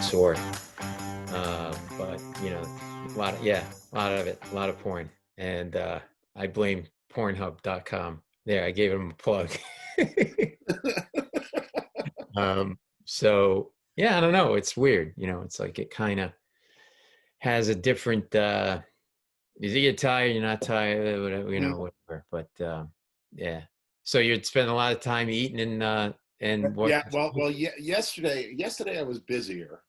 sort. But a lot of it, a lot of porn, and I blame Pornhub.com. There, I gave him a plug. So yeah, I don't know. It's weird, It's like it kind of has a different. Is you get tired, you're not tired, whatever, whatever. But yeah. So you'd spend a lot of time eating and what? Yeah, yeah, yesterday I was busier,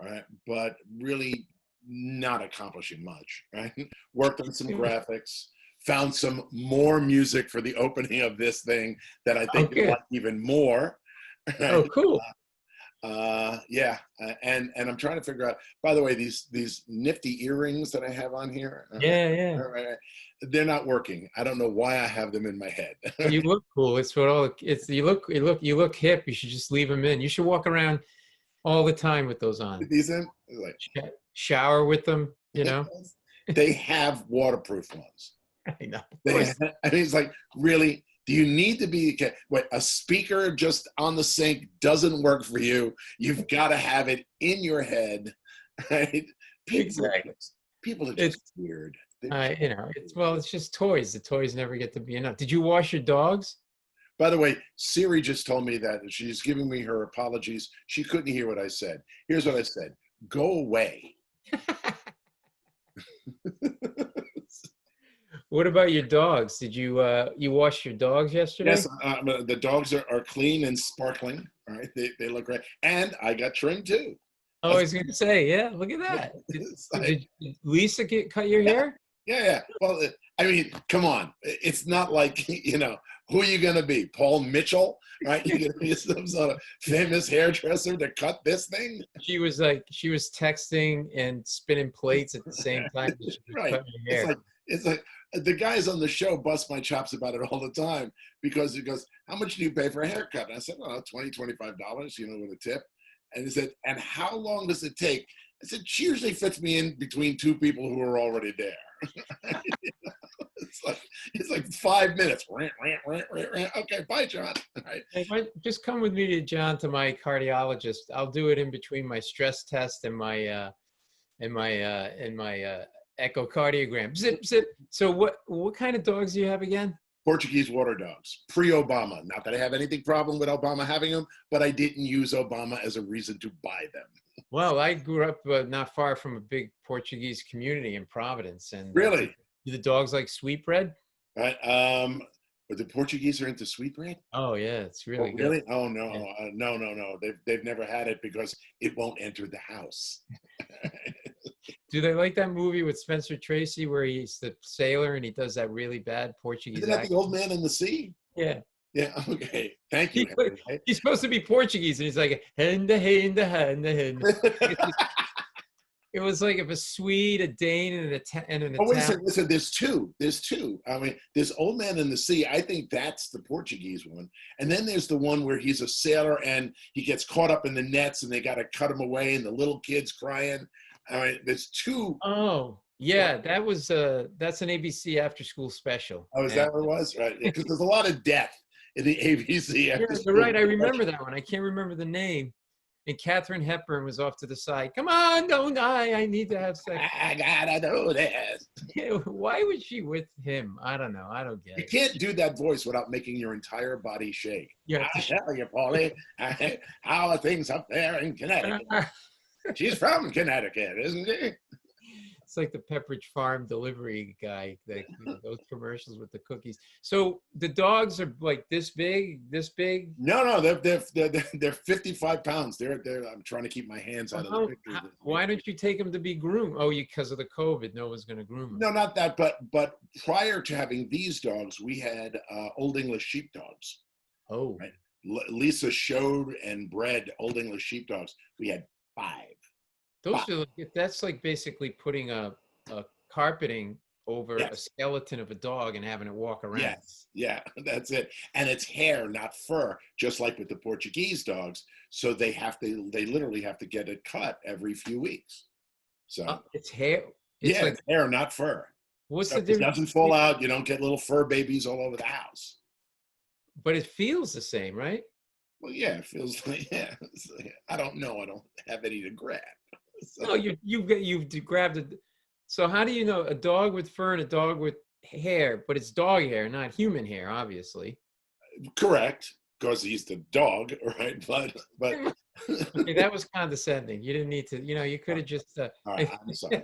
right? But really not accomplishing much, right? Worked on some graphics, found some more music for the opening of this thing that I Oh, think you'll good. like even more. Oh, Right? cool. Yeah, and I'm trying to figure out. By the way, these nifty earrings that I have on here, Yeah, yeah. they're not working. I don't know why I have them in my head. You look cool. It's what all it's you look hip. You should just leave them in. You should walk around all the time with those on. Decent, like Shower with them. they have waterproof ones. I know. Of They, course. I mean, it's like, really, do you need to be, wait, a speaker just on the sink doesn't work for you. You've got to have it in your head, right? People, Exactly. people are It's just weird. it's just toys. The toys never get to be enough. Did you wash your dogs? By the way, Siri just told me that she's giving me her apologies. She couldn't hear what I said. Here's what I said: go away. What about your dogs? Did you wash your dogs yesterday? Yes, the dogs are clean and sparkling. All right, they look great, and I got trimmed too. Oh, I was going to say, yeah. Look at that. Did Lisa cut your Yeah, hair? yeah. Well, I mean, come on. It's not like, who are you going to be? Paul Mitchell, right? You're going to be some sort of famous hairdresser to cut this thing? She was texting and spinning plates at the same time that she was Right. cutting your hair. It's like the guys on the show bust my chops about it all the time because he goes, how much do you pay for a haircut? And I said, well, $20, $25, with a tip. And he said, and how long does it take? I said, she usually fits me in between two people who are already there. It's like 5 minutes. Okay, bye, John. Right. Hey, just come with me to my cardiologist. I'll do it in between my stress test and my echocardiogram. Zip, zip. So what kind of dogs do you have again? Portuguese water dogs, pre-Obama. Not that I have anything problem with Obama having them, but I didn't use Obama as a reason to buy them. Well, I grew up not far from a big Portuguese community in Providence, and Really? do the dogs like sweetbread? Right. But the Portuguese are into sweetbread? Oh yeah, it's really Oh, good. really? Oh no, Yeah. no. They've never had it because it won't enter the house. Do they like that movie with Spencer Tracy where he's the sailor and he does that really bad Portuguese Isn't that accent? the old man in the sea? Yeah. Yeah. Okay. Thank you, Henry. He's supposed to be Portuguese, and he's like, "Henda, henda, henda, henda." It was like if a Swede, a Dane, and an Oh, wait a Italian. second. Listen, there's two. There's two. I mean, there's Old Man in the Sea. I think that's the Portuguese one. And then there's the one where he's a sailor and he gets caught up in the nets and they got to cut him away and the little kid's crying. I mean, there's two. Oh, yeah, that's an ABC after school special. Oh, is And that what it was? Right. Because there's a lot of death in the ABC yeah, after you're school. right. I remember that one. I can't remember the name. And Katharine Hepburn was off to the side. Come on, don't die. I need to have sex. I gotta do this. Why was she with him? I don't know. I don't get You it. can't do that voice without making your entire body shake. You I have to tell you, Paulie, how are things up there in Connecticut? She's from Connecticut, isn't she? It's like the Pepperidge Farm delivery guy, those commercials with the cookies. So the dogs are like this big, this big. No, they're 55 pounds. They're. I'm trying to keep my hands out of the picture. Why don't you take them to be groomed? Oh, because of the COVID, no one's going to groom them. No, not that. But prior to having these dogs, we had Old English sheepdogs. Oh, right. Lisa showed and bred Old English sheepdogs. We had 5. That's like basically putting a carpeting over a Yes. skeleton of a dog and having it walk around. Yes, yeah, that's it. And it's hair, not fur, just like with the Portuguese dogs. So they literally have to get it cut every few weeks. So It's hair. It's it's hair, not fur. What's So the it difference? doesn't fall out. You don't get little fur babies all over the house. But it feels the same, right? Well, yeah, it feels like, yeah. I don't know. I don't have any to grab. So, No, you've grabbed it. So how do you know a dog with fur and a dog with hair? But it's dog hair, not human hair, obviously. correct, because he's the dog, right? But Okay, that was condescending. You didn't need to. You could have just. all right, I'm sorry.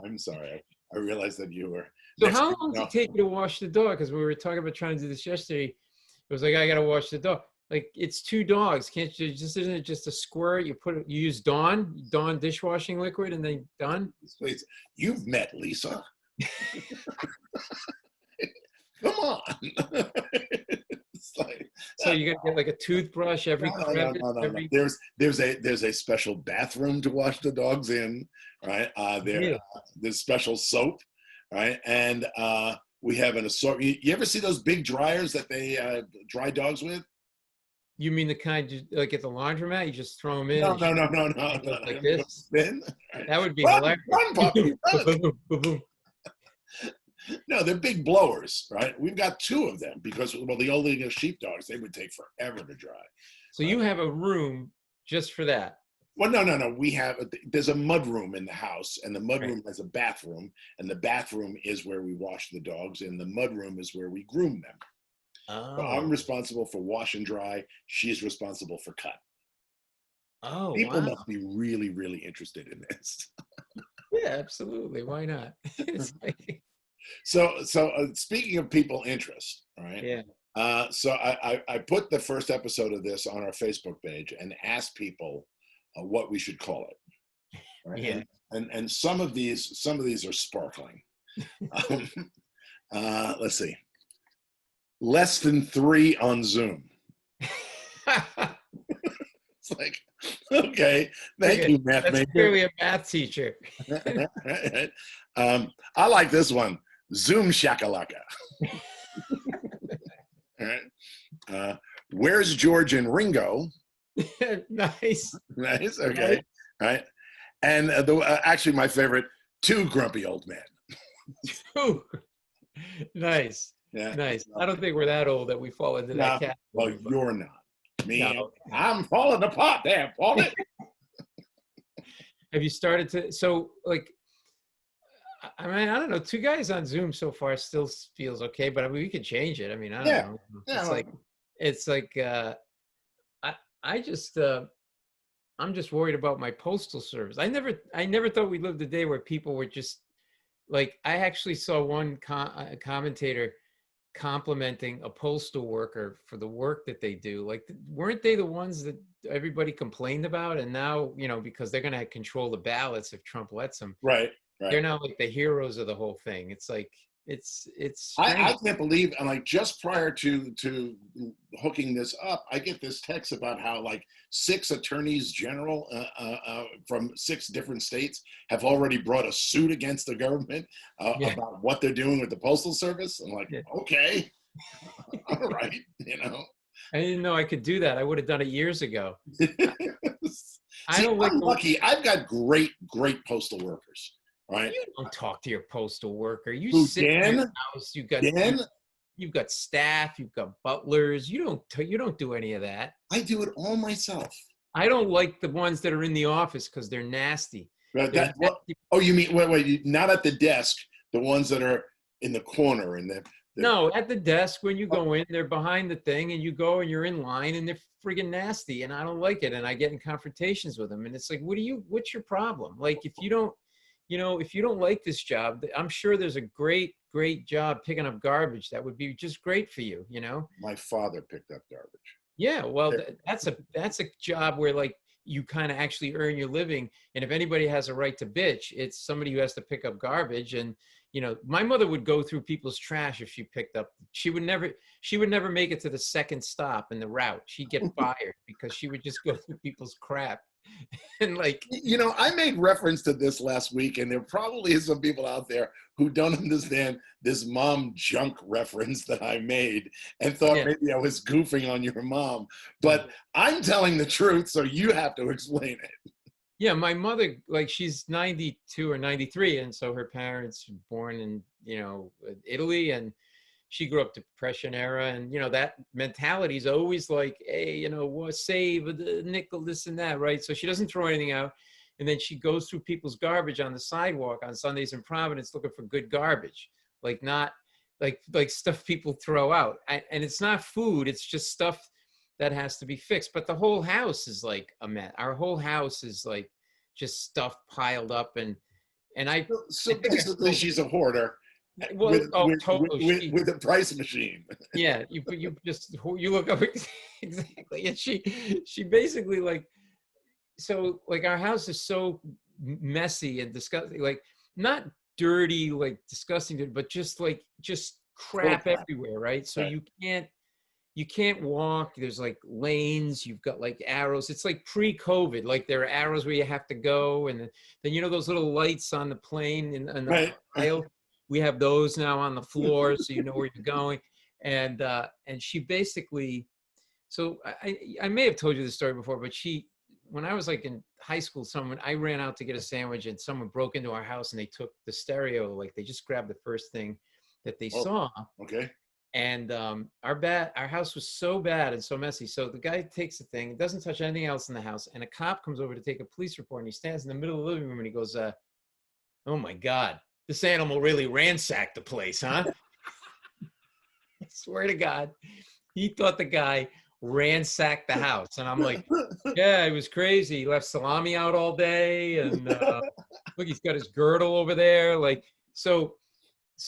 I'm sorry. I realized that you were So next. how long does it take you to wash the dog? Because we were talking about trying to do this yesterday. It was like I got to wash the dog. Like it's two dogs. Can't you just? Isn't it just a squirt? You use Dawn dishwashing liquid, and then done. Please, you've met Lisa. Come on. It's like, So you got to get like a toothbrush every crevice. no. There's a special bathroom to wash the dogs in, right? There's special soap, right? And we have an assortment. You ever see those big dryers that they dry dogs with? You mean the kind like at the laundromat? You just throw them in. No, And no, no, no, no, it goes no. like this. Right. That would be Run, hilarious. run, puppy, run. Boom. No, they're big blowers, right? We've got two of them because, well, the old English sheepdogs, they would take forever to dry. So you have a room just for that. Well, no. There's a mud room in the house, and the mud Right. room has a bathroom, and the bathroom is where we wash the dogs, and the mud room is where we groom them. So I'm Oh. responsible for wash and dry. She's responsible for cut. Oh, People wow. must be really, really interested in this. Yeah, absolutely. Why not? It's like, So speaking of people interest, all right? yeah. So I put the first episode of this on our Facebook page and asked people what we should call it. Right? Yeah. And some of these are sparkling. Um, let's see. Less than 3 on Zoom. It's like, okay, thank you, math That's major. clearly a math teacher. I like this one. Zoom shakalaka. All right. Where's George and Ringo? Nice. Nice. Okay. All right. And actually, my favorite, 2 grumpy old men. Ooh. Nice. Yeah. Nice. I don't think we're that old that we fall into that category. Well, you're not. Me, No. I'm falling apart there, Paul. Have you started to? So, like, I mean, I don't know. 2 guys on Zoom so far still feels okay, but I mean, we could change it. I mean, I don't know. Yeah. It's like, I just, I'm just worried about my postal service. I never thought we lived a day where people were just like, I actually saw one commentator complimenting a postal worker for the work that they do. Like, weren't they the ones that everybody complained about? And now, because they're going to control the ballots if Trump lets them. Right. They're now like the heroes of the whole thing. It's like, it's I can't believe, and like just prior to hooking this up, I get this text about how like 6 attorneys general from 6 different states have already brought a suit against the government about what they're doing with the postal service. I'm like, okay, all right, I didn't know I could do that. I would have done it years ago. I'm lucky. I've got great postal workers. Right. You don't talk to your postal worker. You Who, sit in your house. You've got staff. You've got butlers. You don't do any of that. I do it all myself. I don't like the ones that are in the office because they're nasty. Right, you mean wait? Not at the desk. The ones that are in the corner and no, at the desk when you go in, they're behind the thing, and you go and you're in line, and they're friggin' nasty, and I don't like it, and I get in confrontations with them, and it's like, what's your problem? Like, if you don't like this job, I'm sure there's a great job picking up garbage that would be just great for you, My father picked up garbage. Yeah, well, that's a job where like you kind of actually earn your living. And if anybody has a right to bitch, it's somebody who has to pick up garbage. And my mother would go through people's trash if she picked up. She would never make it to the second stop in the route. She'd get fired because she would just go through people's crap. And like, I made reference to this last week, and there probably is some people out there who don't understand this mom junk reference that I made and thought maybe I was goofing on your mom, but I'm telling the truth, so you have to explain it. Yeah, my mother, like, she's 92 or 93, and so her parents were born in Italy, and she grew up Depression era, and that mentality is always like, hey, what, save a nickel, this and that, right? So she doesn't throw anything out, and then she goes through people's garbage on the sidewalk on Sundays in Providence looking for good garbage, like not like stuff people throw out, and it's not food, it's just stuff that has to be fixed. But the whole house is like a mess. Our whole house is like just stuff piled up, and I So think I basically, told, she's a hoarder well, oh, totally. with a price machine. Yeah, you look up exactly, and she basically like, so like our house is so messy and disgusting, like not dirty, like disgusting, but just Full crap crap. everywhere, right? So Right. you can't walk. There's like lanes. You've got like arrows. It's like pre-COVID. Like there are arrows where you have to go, and then those little lights on the plane in the Right. aisle. We have those now on the floor, so you know where you're going. And she basically. So I may have told you this story before, but when I was like in high school, I ran out to get a sandwich, and someone broke into our house, and they took the stereo. Like they just grabbed the first thing that they Oh, saw. okay. And our house was so bad and so messy. So the guy takes the thing, doesn't touch anything else in the house, and a cop comes over to take a police report, and he stands in the middle of the living room, and he goes, "Oh my God, this animal really ransacked the place, huh?" I swear to God, he thought the guy ransacked the house, and I'm like, "Yeah, it was crazy. He left salami out all day, and look, he's got his girdle over there, like so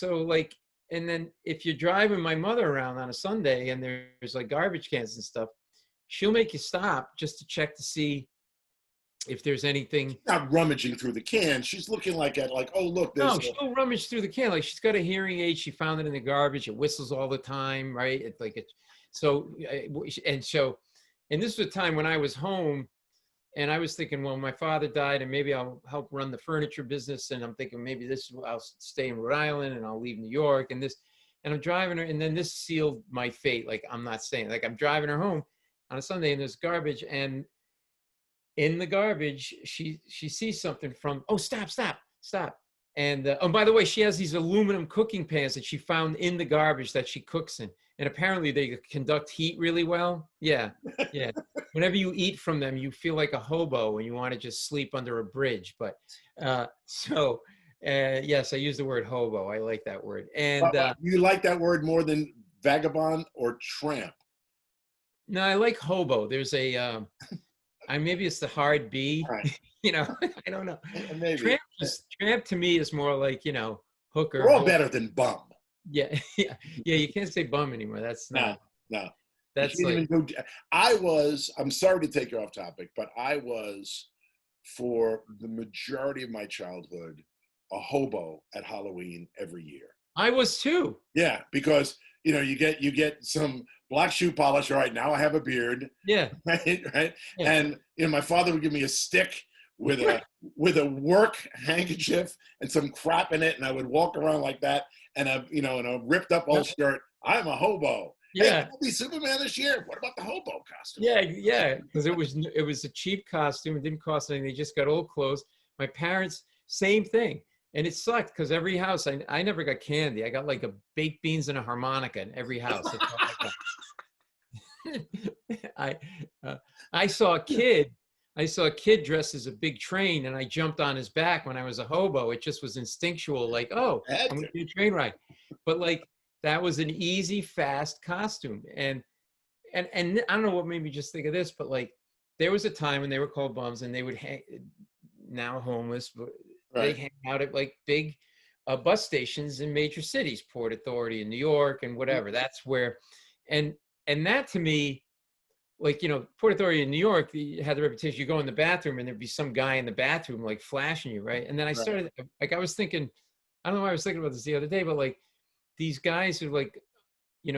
like." And then if you're driving my mother around on a Sunday and there's like garbage cans and stuff, she'll make you stop just to check to see if there's anything. Not rummaging through the can. She's looking like at like, oh look, there's No, she'll rummage through the can. Like she's got a hearing aid. She found it in the garbage. It whistles all the time, right? It's like it. So and this was a time when I was home, and I was thinking, well, my father died, and maybe I'll help run the furniture business. And I'm thinking maybe I'll stay in Rhode Island and I'll leave New York. And I'm driving her, and then this sealed my fate. Like I'm not staying. Like I'm driving her home on a Sunday, and there's garbage, and in the garbage, she sees something from. Oh, stop! And oh, by the way, she has these aluminum cooking pans that she found in the garbage that she cooks in, and apparently they conduct heat really well. Yeah, yeah. Whenever you eat from them, you feel like a hobo and you want to just sleep under a bridge. But yes, I use the word hobo. I like that word. And you like that word more than vagabond or tramp? no, I like hobo. There's maybe it's the hard B. Right. I don't know. Maybe. Tramp to me is more like hooker. We're all better than bum. Yeah, yeah. You can't say bum anymore. That's not. No. That's like. I'm sorry to take you off topic, but I was, for the majority of my childhood, a hobo at Halloween every year. I was too. Yeah, because you get some black shoe polish. All right, now I have a beard. Yeah. Right. Yeah. And my father would give me a stick with a work handkerchief and some crap in it, and I would walk around like that, and in a ripped up old shirt. I'm a hobo. Yeah. Hey, I'll be Superman this year. What about the hobo costume? Yeah, because it was a cheap costume. It didn't cost anything. They just got old clothes. My parents, same thing. And it sucked because every house, I never got candy. I got like baked beans and a harmonica in every house. That's all I got. I saw a kid dressed as a big train, and I jumped on his back when I was a hobo. It just was instinctual, like, oh, I'm going to do a train ride. But like, that was an easy, fast costume. And I don't know what made me just think of this, but like, there was a time when they were called bums, and they would now homeless, but they hang out at like big bus stations in major cities, Port Authority in New York and whatever. That's where, and that to me, like, Port Authority in New York, you had the reputation, you go in the bathroom and there'd be some guy in the bathroom like flashing you, right? And then I started, like, I was thinking, I don't know why I was thinking about this the other day, but like these guys who like,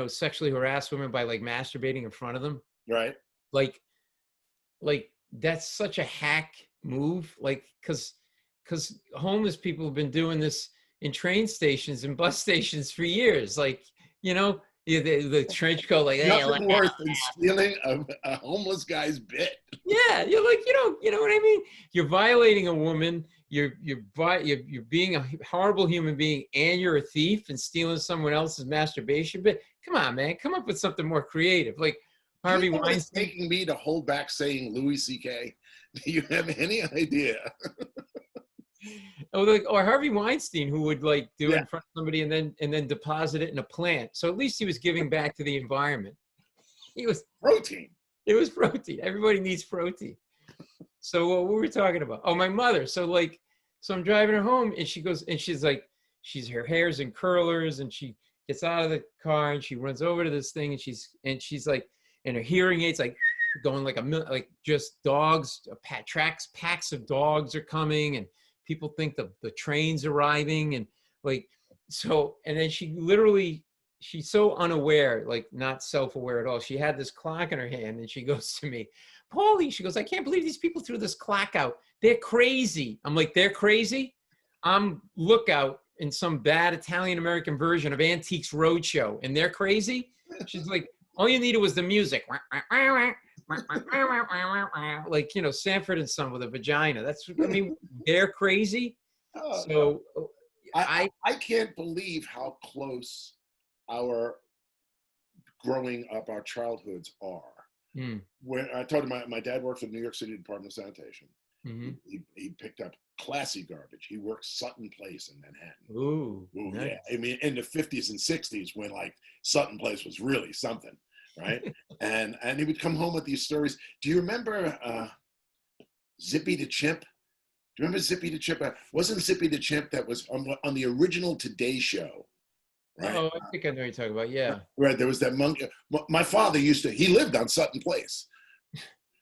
sexually harass women by like masturbating in front of them. Right. Like that's such a hack move, like, because homeless people have been doing this in train stations and bus stations for years. Like, the trench coat, like, nothing worse than stealing a homeless guy's bit. Yeah, you're like, you know what I mean? You're violating a woman. you're being a horrible human being, and you're a thief and stealing someone else's masturbation. But come on, man, come up with something more creative, like Do you Harvey know what it's Weinstein. taking me to hold back saying Louis C.K.? Do you have any idea? Or Harvey Weinstein, who would like do it Yeah, in front of somebody and then deposit it in a plant. So at least he was giving back to the environment. He was protein. It was protein. Everybody needs protein. So what were we talking about? Oh, my mother. So I'm driving her home, and she goes, and she's like, her hair's in curlers, and she gets out of the car and she runs over to this thing, and she's like, and her hearing aids like going like like just dogs, packs of dogs are coming, and people think the train's arriving, and like so, and then she's so unaware, like not self-aware at all. She had this clock in her hand, and she goes to me, Paulie, she goes, I can't believe these people threw this clock out. They're crazy. I'm like, they're crazy? I'm Lookout in some bad Italian-American version of Antiques Roadshow, and they're crazy? She's like, all you needed was the music. Like, Sanford and Son with a vagina. They're crazy. So I can't believe how close our growing up, our childhoods are. When I told him my dad worked for the New York City Department of Sanitation. He picked up classy garbage. He worked Sutton Place in Manhattan. Ooh, nice. Yeah. I mean, in the 50s and 60s, when like Sutton Place was really something, right? and he would come home with these stories. Do you remember Zippy the Chimp? Do you remember Zippy the Chimp? Wasn't Zippy the Chimp that was on the original Today Show? Right. Oh, I think I know what you're talking about. Yeah. Right. There was that monkey. My father he lived on Sutton Place.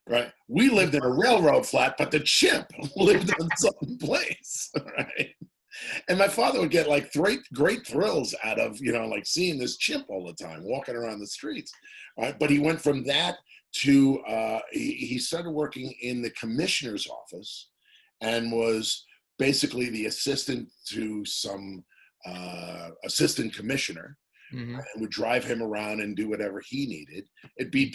Right. We lived in a railroad flat, but the chimp lived on Sutton Place. Right. And my father would get like great thrills out of, like seeing this chimp all the time walking around the streets. Right. But he went from that to he started working in the commissioner's office and was basically the assistant to some assistant commissioner, and would drive him around and do whatever he needed. It'd be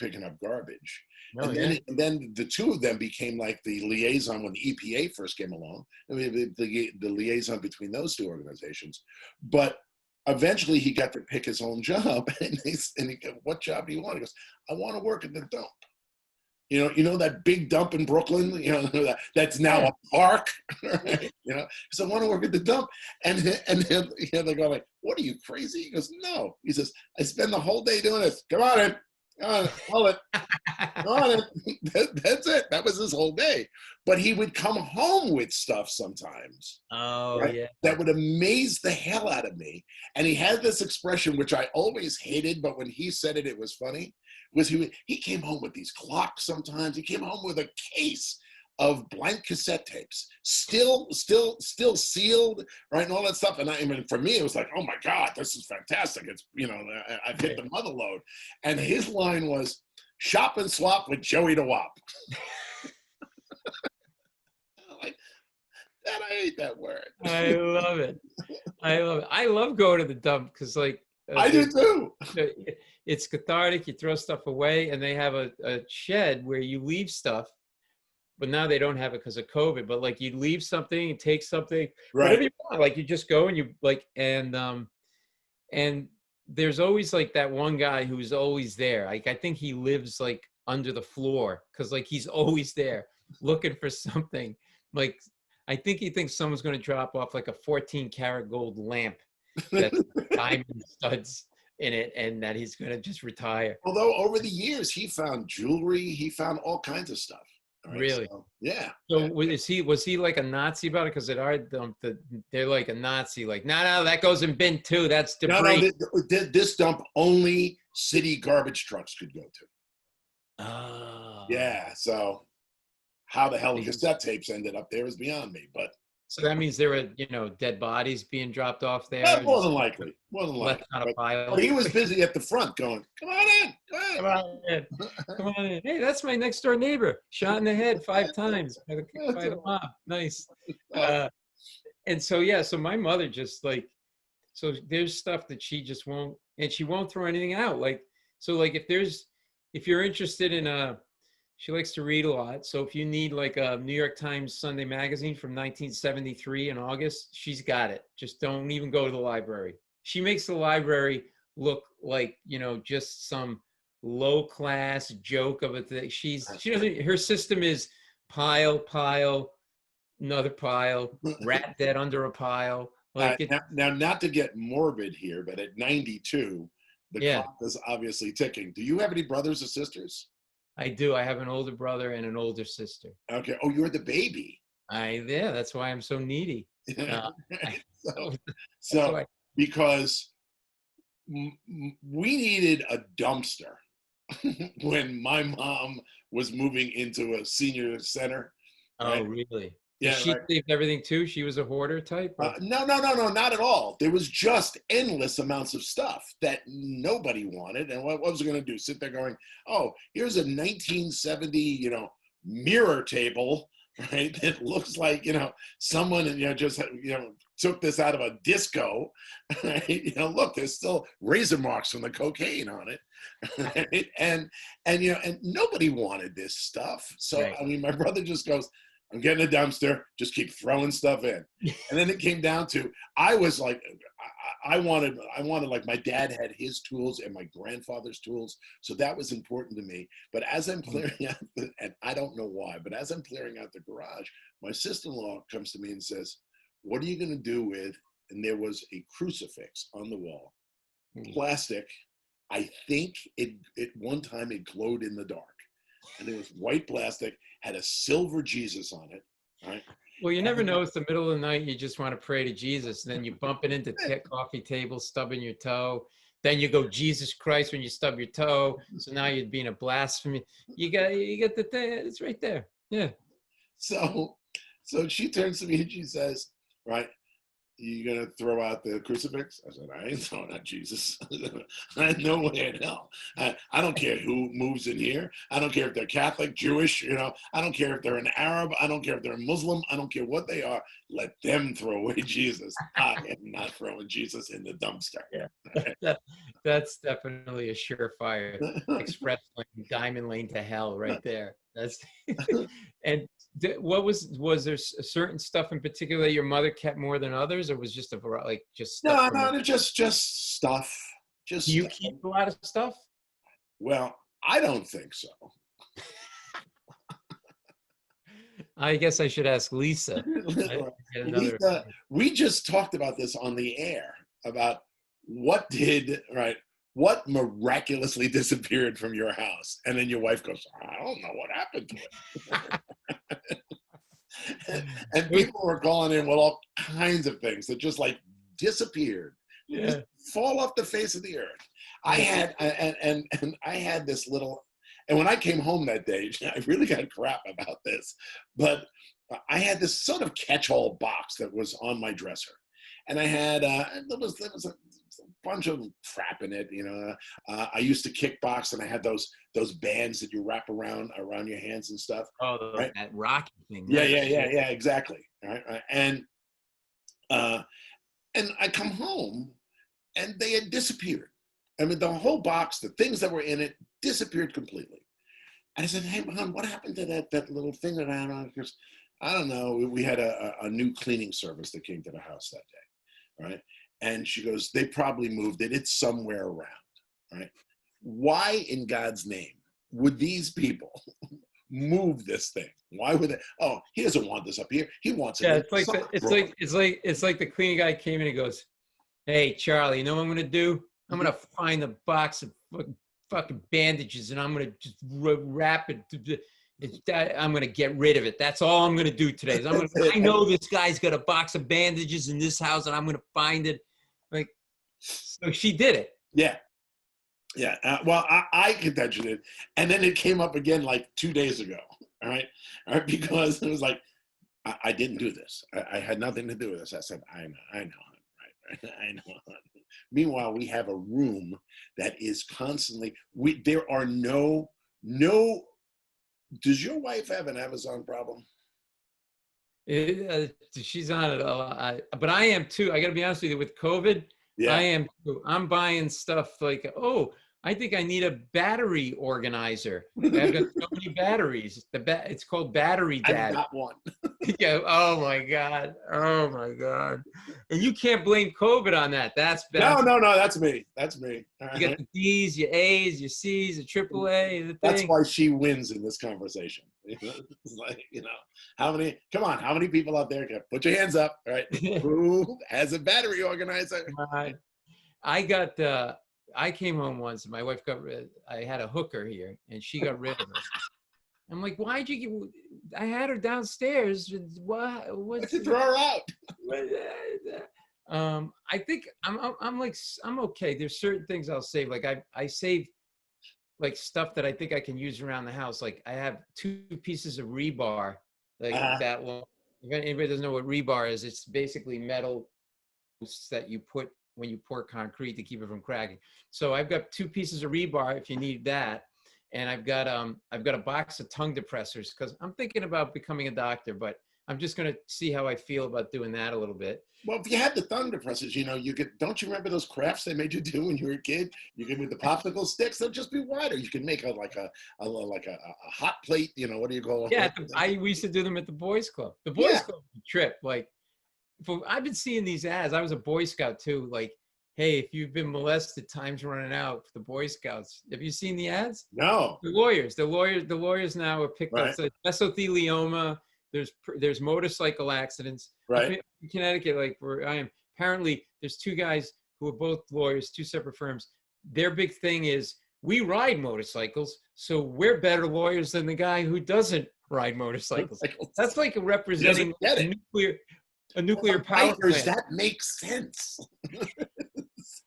picking up garbage. And then the two of them became like the liaison when the EPA first came along. I mean, the liaison between those two organizations. But eventually he got to pick his own job. And he goes, what job do you want? He goes, I want to work at the dump. You know that big dump in Brooklyn, that's now a park, right? So I want to work at the dump. And then they go like, what are you, crazy? He goes, no. He says, I spend the whole day doing this. Come on in. Hold it. Come on in. That's it. That was his whole day. But he would come home with stuff sometimes. Oh, right? Yeah. That would amaze the hell out of me. And he had this expression, which I always hated, but when he said it, it was funny. He came home with these clocks sometimes. He came home with a case of blank cassette tapes, still sealed, right, and all that stuff. And I mean, for me, it was like, oh my God, this is fantastic. It's I've hit the mother load. And his line was, "Shop and swap with Joey the Wop." Like that, I hate that word. I love it. I love going to the dump because I do too. It's cathartic. You throw stuff away, and they have a shed where you leave stuff. But now they don't have it because of COVID. But like you leave something, you take something, whatever you want. Like you just go and you and there's always like that one guy who's always there. Like I think he lives like under the floor because like he's always there looking for something. Like I think he thinks someone's going to drop off like a 14-karat gold lamp that's diamond studs in it, and that he's going to just retire. Although over the years he found jewelry, he found all kinds of stuff. Right, really? So, yeah. So was he like a Nazi about it? Because at our dump, they're like a Nazi. Like, no, that goes in bin 2. That's debris. No, this dump only city garbage trucks could go to. Oh. Yeah. So how the hell cassette tapes ended up there is beyond me. But so that means there were dead bodies being dropped off there. That more than likely. But he was busy at the front going, come on in. Come on in. Come on in. Hey, that's my next door neighbor. Shot in the head 5 times by the mob. Nice. And so, so my mother just so there's stuff that she just won't, and she won't throw anything out. Like, so like if you're interested in She likes to read a lot. So if you need like a New York Times Sunday magazine from 1973 in August, she's got it. Just don't even go to the library. She makes the library look like, just some low class joke of a thing. She doesn't, her system is pile, another pile, rat dead under a pile. Like it, Now, not to get morbid here, but at 92, the yeah, clock is obviously ticking. Do you have any brothers or sisters? I do. I have an older brother and an older sister. Okay. Oh, you're the baby. Yeah, that's why I'm so needy. Uh, I, so, that's so why. because we needed a dumpster when my mom was moving into a senior center, Oh, right? really? Did Yeah, she right. saved everything too? She was a hoarder type, or No, no, no, no, not at all. There was just endless amounts of stuff that nobody wanted. And what was it going to do? Sit there going, oh, here's a 1970, mirror table, right? That looks like, someone, just, took this out of a disco, right? Look, there's still razor marks from the cocaine on it. Right? And nobody wanted this stuff. So, right? I mean, my brother just goes, I'm getting a dumpster, just keep throwing stuff in. And then it came down to, I was like, I wanted like my dad had his tools and my grandfather's tools. So that was important to me. But as I'm clearing out, and I don't know why, but as I'm clearing out the garage, my sister-in-law comes to me and says, what are you going to do with, and there was a crucifix on the wall, plastic. I think it one time it glowed in the dark. And it was white plastic, had a silver Jesus on it, right? Well, you never know. It's the middle of the night. You just want to pray to Jesus, and then you bump it into coffee table, stubbing your toe. Then you go, Jesus Christ, when you stub your toe. So now you're being a blasphemy. You get the thing. It's right there. Yeah. So, so she turns to me and she says, right, you gonna throw out the crucifix? I said, I ain't throwing out Jesus. I no way in hell. I don't care who moves in here. I don't care if they're Catholic, Jewish, I don't care if they're an Arab. I don't care if they're a Muslim. I don't care what they are. Let them throw away Jesus. I am not throwing Jesus in the dumpster. Yeah. That's definitely a surefire express lane, diamond lane to hell right there. That's and what was there a certain stuff in particular that your mother kept more than others, or was just a variety, like just stuff No, from no, just stuff. do Just you stuff. keep a lot of stuff? Well, I don't think so. I guess I should ask Lisa. I get another Lisa, we just talked about this on the air about what miraculously disappeared from your house, and then your wife goes, I don't know what happened to it. And people were calling in with all kinds of things that just like disappeared, just yeah. fall off the face of the earth. I had and I had this little, and when I came home that day, I really got crap about this, but I had this sort of catch-all box that was on my dresser, and I had there was a bunch of crap in it. I used to kickbox, and I had those bands that you wrap around your hands and stuff. Oh, Right? that rocky thing. Yeah, Right? yeah, exactly. Right. And I come home, and they had disappeared. I mean, the whole box, the things that were in it, disappeared completely. And I said, hey, Mom, what happened to that little thing that I had on? Because I don't know. We had a new cleaning service that came to the house that day, right? And she goes, they probably moved it. It's somewhere around, right? Why in God's name would these people move this thing? Why would they? Oh, he doesn't want this up here. He wants it Yeah, in it's the like sock it's drawer. like it's like the cleaning guy came in and goes, "Hey, Charlie, you know what I'm gonna do? I'm gonna find the box of fucking bandages and I'm gonna just wrap it. I'm gonna get rid of it. That's all I'm gonna do today. I know this guy's got a box of bandages in this house and I'm gonna find it." Like, so she did it. Yeah. Yeah. Well, I contention it. And then it came up again like 2 days ago. All right. All right. Because it was like, I didn't do this. I had nothing to do with this. I said, I know. Right. I know. Meanwhile, we have a room that is constantly, there are no, does your wife have an Amazon problem? She's on it a lot, but I am too. I got to be honest with you. With COVID, I Yeah. am too. I'm buying stuff like, oh, I think I need a battery organizer. I've got so many batteries. It's called Battery I've Dad. got one. Yeah. Oh my God. Oh my God. And you can't blame COVID on that. That's No, bad. no, no. That's me. That's me. All You got right. the D's, your A's, your C's, the triple A, the That's thing. why she wins in this conversation. It's like, how many? Come on, how many people out there can put your hands up? All right, who has a battery organizer? I got. I came home once. And my wife got rid. I had a hooker here, and she got rid of her. I'm like, why'd you get? I had her downstairs. What? Let's What's? throw her out. I think I'm like I'm okay. There's certain things I'll save. Like I save like stuff that I think I can use around the house. Like I have 2 pieces of rebar, like Uh, that long. If anybody doesn't know what rebar is, it's basically metal that you put when you pour concrete to keep it from cracking. So I've got 2 pieces of rebar if you need that. And I've got a box of tongue depressors because I'm thinking about becoming a doctor, but I'm just gonna see how I feel about doing that a little bit. well, if you had the thumb depressors, you could. Don't you remember those crafts they made you do when you were a kid? You could with the popsicle sticks, they'll just be wider. You can make a hot plate. What do you call Yeah, it? we used to do them at the Boys Club. The Boys Yeah. Club trip, like, I've been seeing these ads. I was a Boy Scout too. Like, hey, if you've been molested, time's running out for the Boy Scouts. Have you seen the ads? No. The lawyers now are picked up. Right. So mesothelioma. There's motorcycle accidents up Right. in Connecticut, like where I am. Apparently, there's 2 guys who are both lawyers, 2 separate firms. Their big thing is we ride motorcycles, so we're better lawyers than the guy who doesn't ride motorcycles. That's like He doesn't representing get it. a nuclear For power bikers, plant. that makes sense.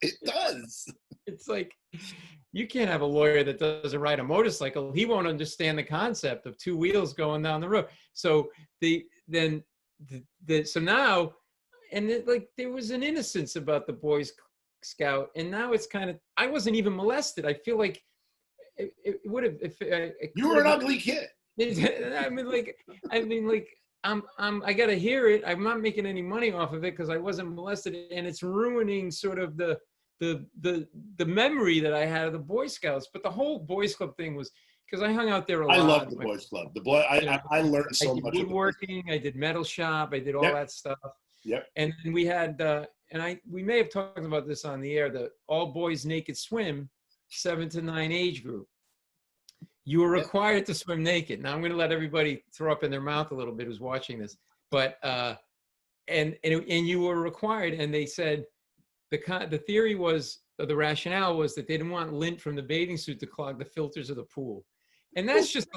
It does. It's like you can't have a lawyer that doesn't ride a motorcycle. He won't understand the concept of 2 wheels going down the road. So so now, and like there was an innocence about the Boys Scout, and now it's kind of, I wasn't even molested. I feel like it would have, if it You could were have an been. ugly kid. I mean, like, I got to hear it. I'm not making any money off of it because I wasn't molested, and it's ruining sort of the memory that I had of the Boy Scouts. But the whole Boys Club thing was because I hung out there a I lot. love the Boys Club. The boy, I learned I so did much. woodworking, I did metal shop, I did all Yep. that stuff. Yep. And then we had, we may have talked about this on the air, the all boys naked swim, 7 to 9 age group. You were required to swim naked. Now I'm going to let everybody throw up in their mouth a little bit who's watching this, but and you were required. And they said the theory was, or the rationale was that they didn't want lint from the bathing suit to clog the filters of the pool. And that's just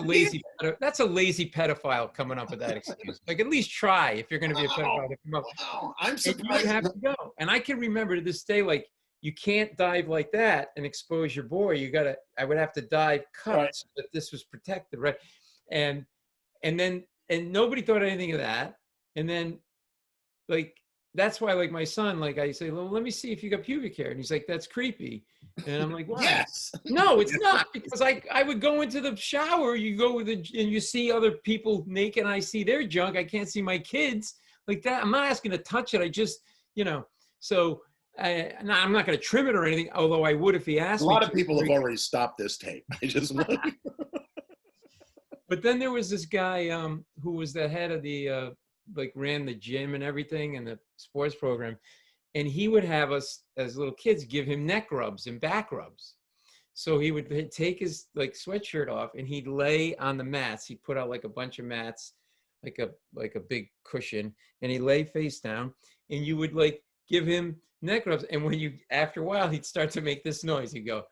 that's a lazy pedophile coming up with that excuse. Like, at least try if you're going to be a pedophile to come up. Wow. I'm And you would surprised. have to go. And I can remember to this day, like, you can't dive like that and expose your boy. I would have to dive cut Right. so that this was protected, right? And nobody thought anything of that. And then, like, that's why, like, my son, like, I say, well, let me see if you got pubic hair. And he's like, that's creepy. And I'm like, why? Yes. No, it's not, because I would go into the shower, you go with and you see other people naked, and I see their junk. I can't see my kids like that. I'm not asking to touch it. I just, so I'm not going to trim it or anything, although I would if he asked A me lot to. of people have already stopped this tape. I just want. But then there was this guy who was the head of the, like, ran the gym and everything and the sports program. And he would have us as little kids give him neck rubs and back rubs. So he would take his, like, sweatshirt off and he'd lay on the mats. He'd put out like a bunch of mats, like a big cushion, and he'd lay face down, and you would, like, give him neck rubs. And after a while, he'd start to make this noise. He'd go,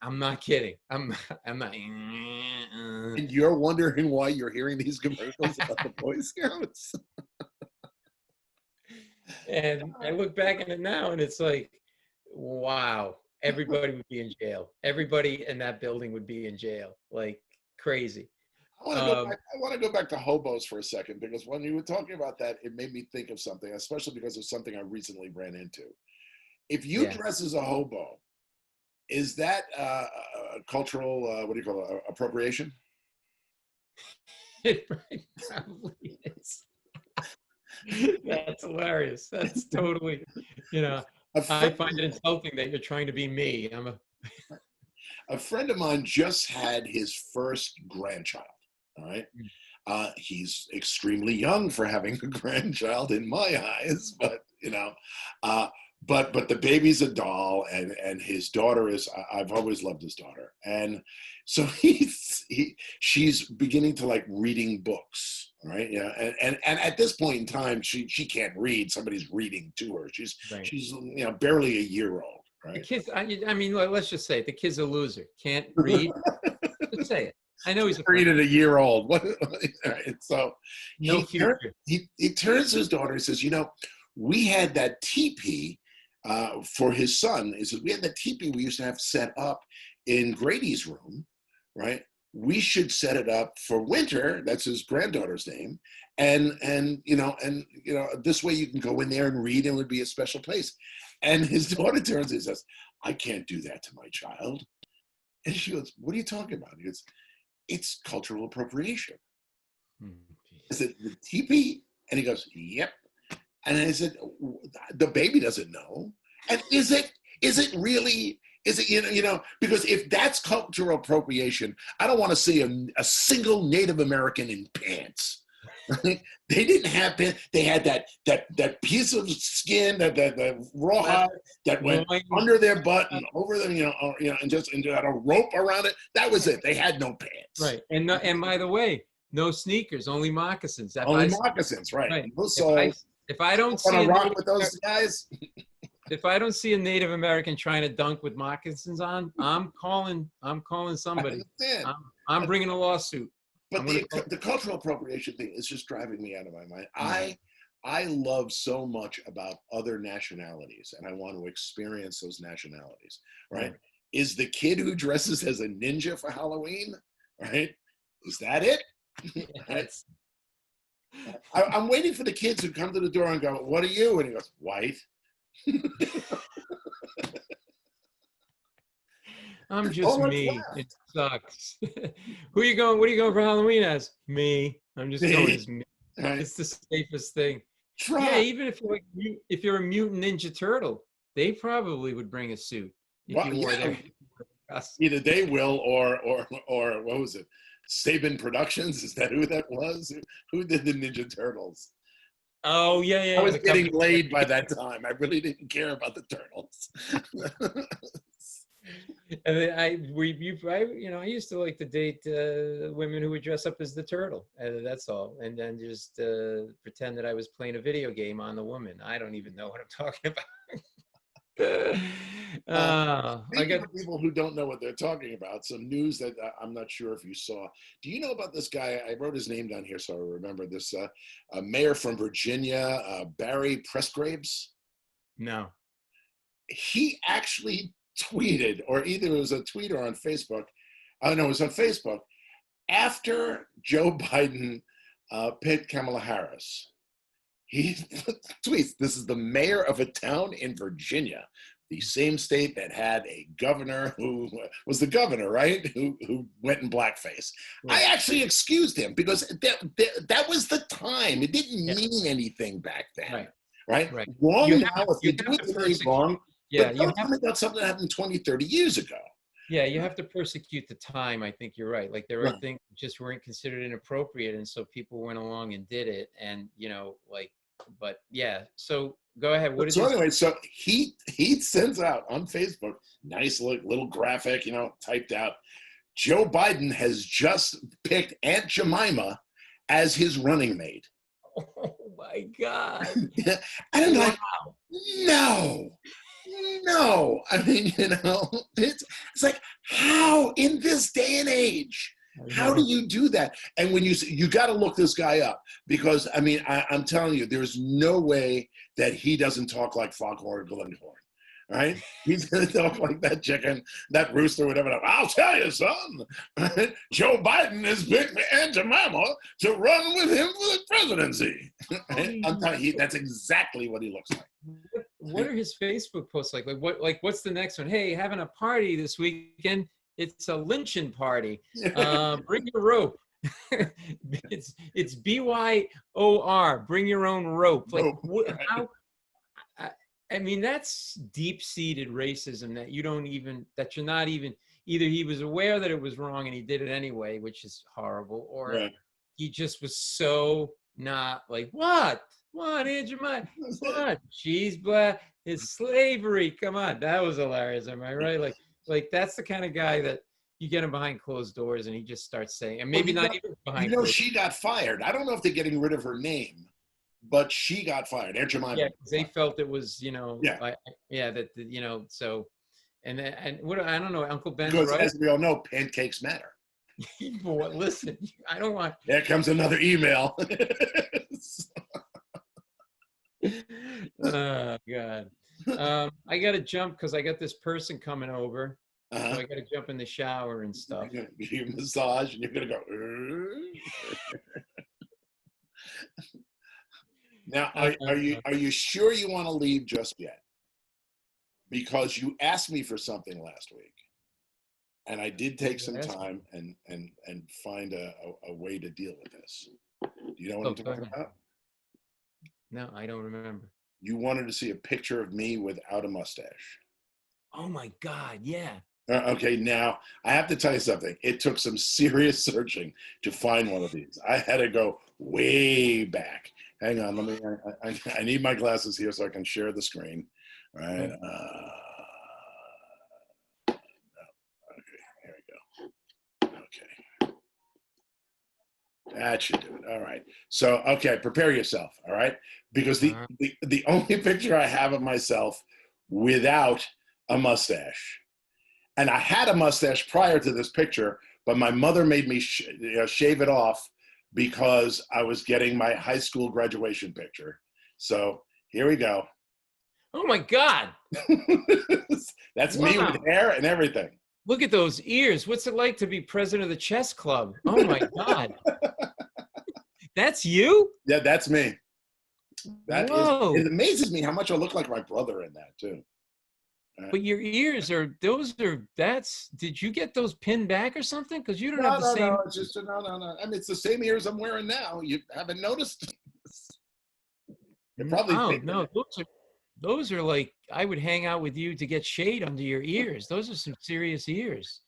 I'm not kidding. I'm not. And you're wondering why you're hearing these commercials about the Boy Scouts. And I look back at it now, and it's like, wow, everybody would be in jail. Everybody in that building would be in jail, like crazy. I want to go back to hobos for a second, because when you were talking about that, it made me think of something, especially because of something I recently ran into. If you dress as a hobo, is that cultural, what do you call it, appropriation? It probably is. That's hilarious. That's totally. You know, A I friend, find it insulting that you're trying to be me. a friend of mine just had his first grandchild. All right. Mm. He's extremely young for having a grandchild in my eyes, but uh, but the baby's a doll, and his daughter is. I've always loved his daughter, and so she's beginning to like reading books, right? Yeah, and at this point in time, she can't read. Somebody's reading to her. Right. She's barely a year old, The right? kid's, I mean, let's just say it. The kid's a loser. Can't read. Just say it. I know he's a Read flip. at a year old. All right, so No future. he turns to his daughter and says, we had that teepee for his son. He says, we had that teepee we used to have set up in Grady's room, right? We should set it up for Winter. That's his granddaughter's name. And this way you can go in there and read, and it would be a special place. And his daughter turns and says, I can't do that to my child. And she goes, what are you talking about? He goes, it's cultural appropriation. I said, the teepee? And he goes, yep. And I said, the baby doesn't know. And is it really, because if that's cultural appropriation, I don't want to see a single Native American in pants. Right? They didn't have pants. They had that piece of skin, the rawhide that went under their butt and over them, and just had a rope around it. That was it. They had no pants. Right. And by the way, no sneakers, only moccasins. Only moccasins, right? Right. So if I don't see rock with those guys, if I don't see a Native American trying to dunk with moccasins on, I'm calling somebody. I'm bringing a lawsuit. But the cultural appropriation thing is just driving me out of my mind. Mm-hmm. I love so much about other nationalities, and I want to experience those nationalities, right? Is the kid who dresses as a ninja for Halloween, right? Is that it? Right? I'm waiting for the kids who come to the door and go, what are you? And he goes, white. I'm just me. It sucks. What are you going for Halloween as? Me. I'm just going as me. Right. It's the safest thing. Yeah, even if you're a mutant Ninja Turtle, they probably would bring a suit if you wore their costume. Either they will or what was it? Saban Productions? Is that who that was? Who did the Ninja Turtles? Oh yeah. I was getting laid by that time. I really didn't care about the turtles. And I used to like to date women who would dress up as the turtle. That's all, and then just pretend that I was playing a video game on the woman. I don't even know what I'm talking about. I got people who don't know what they're talking about. Some news that I'm not sure if you saw. Do you know about this guy? I wrote his name down here so I remember this. Mayor from Virginia, Barry Presgraves. No. He actually tweeted, or either it was a tweet or on Facebook. Oh no, it was on Facebook. After Joe Biden picked Kamala Harris, he tweets, this is the mayor of a town in Virginia, the same state that had a governor who was the governor, right? Who went in blackface. Right. I actually excused him because that was the time. It didn't mean anything back then. Right? Wrong now, if you do it today, wrong. Yeah, you have about something that happened 20, 30 years ago. Yeah, you have to persecute the time. I think you're right. Like there are things that just weren't considered inappropriate, and so people went along and did it. And but yeah. So go ahead. So he sends out on Facebook, nice little graphic, typed out. Joe Biden has just picked Aunt Jemima as his running mate. Oh my God! And I'm like, no. I mean, it's like, how in this day and age, how do you do that? And when you got to look this guy up, because I mean, I'm telling you, there's no way that he doesn't talk like Foghorn Glenghorn, right? He's going to talk like that chicken, that rooster, whatever. I'll tell you, son, Joe Biden has picked Aunt Jemima to run with him for the presidency. I'm telling you, that's exactly what he looks like. What are his Facebook posts like? What's the next one? Hey, having a party this weekend. It's a lynching party. Bring your rope. it's BYOR. Bring your own rope. Like how? I mean, that's deep-seated racism that you're not even, either he was aware that it was wrong and he did it anyway, which is horrible, or Right. he just was so not like, what, Aunt Jemima, what, she's black, it's slavery, come on, that was hilarious, am I right? Like that's the kind of guy that you get him behind closed doors and he just starts saying, and Well, maybe not even behind closed. she got fired. I don't know if they're getting rid of her name, but she got fired. Aunt Jemima. Yeah, because they felt it was, Yeah, yeah, that, so, and what, I don't know, Uncle Ben's because right. as we all know, pancakes matter. Boy, listen, I don't want. There comes another email. Oh God, I got to jump because I got this person coming over, so I got to jump in the shower and stuff. You massage, and you're gonna go. Now, are you sure you want to leave just yet? Because you asked me for something last week, and I did take some time and find a way to deal with this. Do you know what I'm talking about? No, I don't remember. You wanted to see a picture of me without a mustache. Oh my God, yeah. Okay, now I have to tell you something. It took some serious searching to find one of these. I had to go way back. Hang on, let me. I need my glasses here so I can share the screen. All right. Okay, here we go. Okay, that should do it. All right. So, okay, prepare yourself. All right, because the only picture I have of myself without a mustache. And I had a mustache prior to this picture, but my mother made me shave it off because I was getting my high school graduation picture. So here we go. Oh my God. That's me with hair and everything. Look at those ears. What's it like to be president of the chess club? Oh my God. That's you? Yeah, that's me. Whoa. It amazes me how much I look like my brother in that too. But your ears did you get those pinned back or something? Because you don't have the same. No, it's just, no. I mean, it's the same ears I'm wearing now. You haven't noticed? Oh, no, those are like, I would hang out with you to get shade under your ears. Those are some serious ears.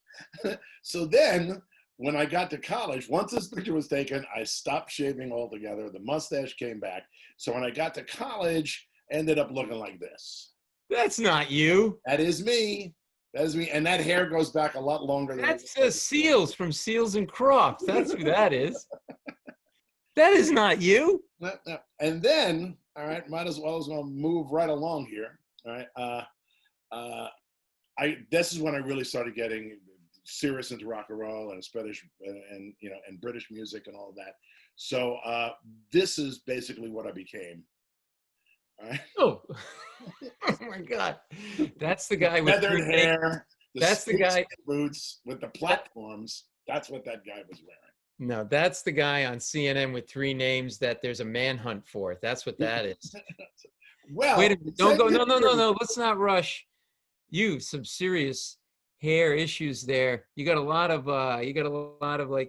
So then, when I got to college, once this picture was taken, I stopped shaving altogether. The mustache came back. So when I got to college, I ended up looking like this. That's not you. That is me. That is me. And that hair goes back a lot longer than that's Seals from Seals and Crofts. That's who that is. That is not you. No. And then, all right, might as well move right along here. All right. This is when I really started getting serious into rock and roll and Spanish and British music and all of that. So this is basically what I became. Right. Oh my God. That's the guy with feathered hair. That's the guy boots with the platforms. That's what that guy was wearing. No, that's the guy on CNN with 3 names that there's a manhunt for. That's what that is. Well, wait a minute. Don't go. No. Let's not rush. Some serious hair issues there. You got a lot of like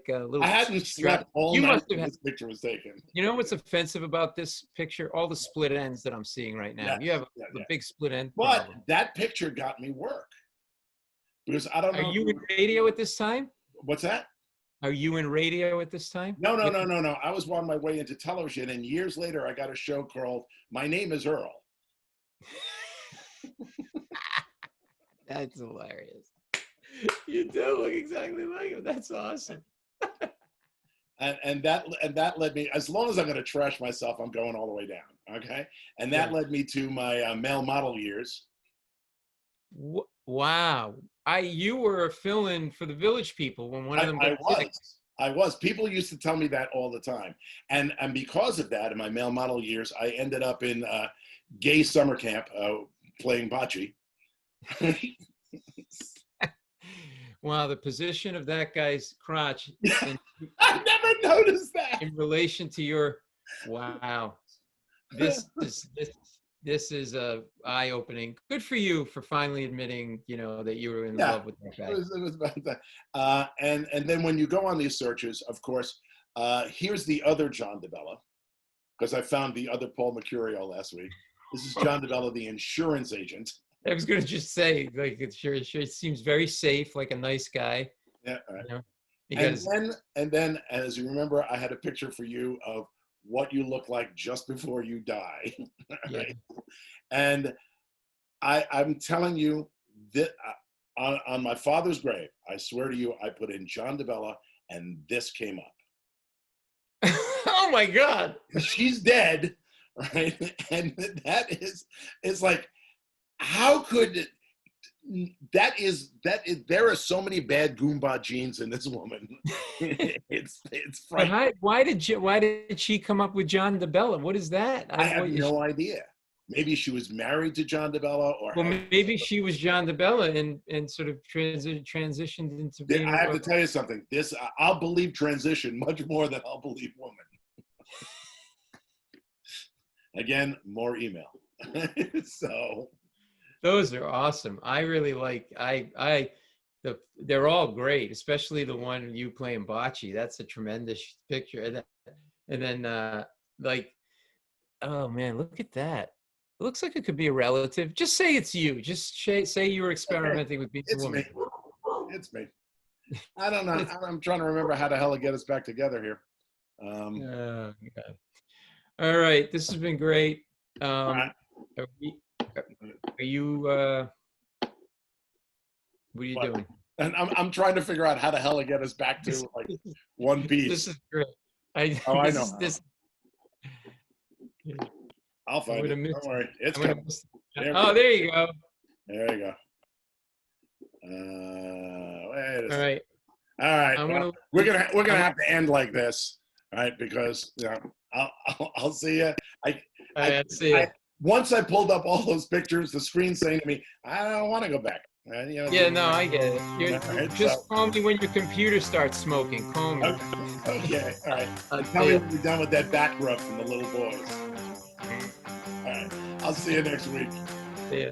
little. I hadn't slept all night when this picture was taken. You know what's offensive about this picture? All the split ends that I'm seeing right now. You have a big split end. But that picture got me work. Because I don't know. Are you in radio at this time? What's that? Are you in radio at this time? No. I was on my way into television, and years later, I got a show called My Name is Earl. That's hilarious. You do look exactly like him. That's awesome. and that led me, as long as I'm going to trash myself, I'm going all the way down. Okay. And that led me to my male model years. Wow. You were a fill-in for the Village People when one of them I was. People used to tell me that all the time. And because of that, in my male model years, I ended up in gay summer camp playing bocce. Wow, the position of that guy's crotch. I never noticed that. In relation to your, wow. This is eye-opening. Good for you for finally admitting, that you were in love with that guy. It was about that. And then when you go on these searches, of course, here's the other John DeBella, because I found the other Paul Mecurio last week. This is John DeBella, the insurance agent. I was gonna just say, like, it sure seems very safe, like a nice guy. Yeah. Right. You know, And because then, as you remember, I had a picture for you of what you look like just before you die. yeah, Right? And I'm telling you that on my father's grave, I swear to you, I put in John DeBella, and this came up. oh my God. She's dead, right? And that is like, how could there are so many bad Goomba genes in this woman. It's But frightening. why did she come up with John DeBella? What is that? I have no idea. Maybe she was married to John DeBella, or Well, maybe she was John DeBella and sort of transitioned into being. I have to tell you something. I'll believe transition much more than I'll believe woman. Again, more email. So those are awesome. I really like. They're all great, especially the one you playing bocce. That's a tremendous picture. And then like, oh man, look at that. It looks like it could be a relative. Just say it's you. Just say you were experimenting with being a it's woman. me. It's me. I don't know. I'm trying to remember how the hell to get us back together here. Oh, God. All right, this has been great. Right. Are you? What are you doing? And I'm trying to figure out how the hell to get us back to like one piece. This is great. I know. I'll find it. Don't worry. It's coming. Oh, there you go. There you go. Wait a second. All right. All right. Well, we're gonna have to end like this, right? Because I'll see you. I see you. Once I pulled up all those pictures, the screen's saying to me, "I don't want to go back." Yeah, no, I get it. Just call me when your computer starts smoking. Call me. Okay. All right. Tell me when you're done with that back rub from the little boys. All right. I'll see you next week. See ya.